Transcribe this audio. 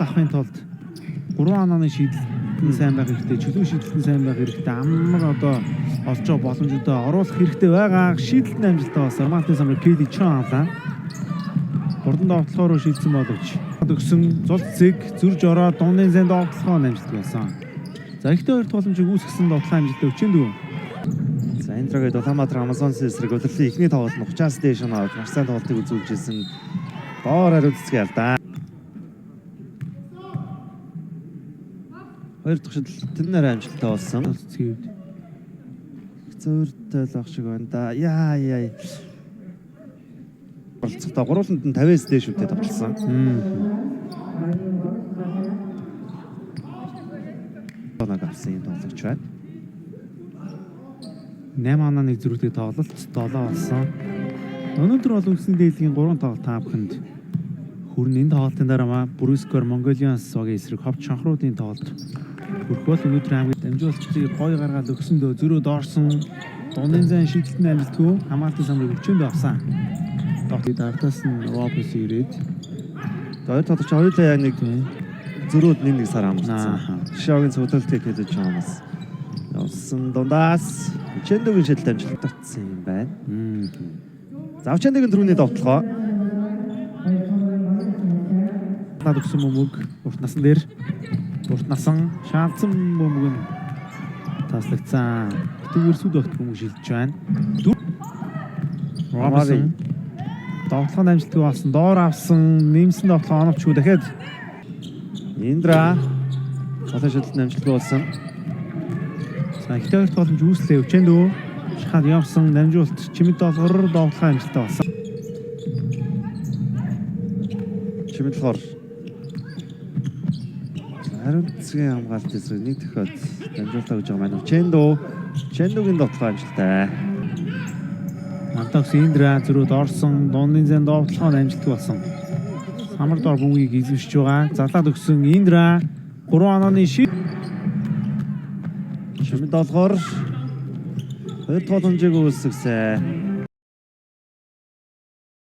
авахын тулд 3 онооны шийдэлтэн сайн байх хэрэгтэй, чөлөө шийдэлтэн сайн байх хэрэгтэй, амар одоо олж байгаа боломжуудаа оруулах хэрэгтэй байгаа. Шийдэлтэн амжилттай болсон. Романтын самрыг Кэли Чон авлаа. Хурдан довтлохоор шийдсэн боловч өгсөн зул цэг зөрж ороод дундын зэн довтлохоо амжилттай болсон. За ихтэй хоёр тууламжийг үүсгэсэн довтлох амжилттай өчөндөө. За Энтрогийн Улаанбаатар Амазон эсрэг удирдлын эхний тоглолт нь 30-аас дээш оноо авч маш сайн тоглолтыг үзүүлжсэн. Доор хариуцдаг алдаа. Хоёр дахь шидэл тэрнээр амжилттай болсон. Цэцгээд Зөөртэй л ах шиг байна да. Яа. Болцохдоо гурвууланд нь 50-аас дээш үнэтэй тоглосон. Оног авсан юм тоглогч байна. 8 онооны зөрүүтэй тоглолт 7 болсон. Өнөөдөр бол үндсэн дээлгийн 3 тоглолт таавханд хүрэн энэ тоглолтын дараа Брюскор Монголианс-гийн эсрэг ховч шанхруудын тоглолт хүрэх бол өнөөдөр аймагт дамжуулалтыг гой гаргаад өгсөндөө зөрөө доорсон дундын зайн шийдэлтэн амжилтгүй хамгаалтын самрыг өчөнд авсан. Тоглолтын ардаас нь Робс ирээд Хоёр тоглогч хоёулаа яг нэг зөрүүд нэг сар амарсан. Шоугийн цогцолтыг хийж чамаас явсан дундаас Чэндүгийн шийдэлт амжилт татсан юм байна. За Чэндүгийн түрүүний довтлогоо над өгсөн бөмбөг урт насан дээр урт насан шаалцсан бөмбөг нь таслагдсан. Тэгвэр сүд багт бөмбөг шилжиж байна. Ромасын довтлогын амжилтгүй болсон. Доор авсан нэмсэн довтлогоо оновчгүй дахиад Индра олон шийдэлт амжилтгүй болсон. Ихтэй хоёр тогломж үүслээ өчөндөө шахаад явсан дамжуулалт чимэд долгор довтлогын амжилттай болсон. Чимэд долгор хариуцгийн хамгаалт эсрэг нэг дахиад дамжуулалтаа гэж байгаа маань. Чэндүгийн довтлогын амжилттай. Антакс Индра зөрүүд орсон дундын зэн довтлогын амжилттай болсон. Амар дор бөмбөгийг эзэмшиж байгаа. Зарлаад өгсөн Индра 3 онооны Чимэд долгор хоёр тогломжийг үүсгэсэн.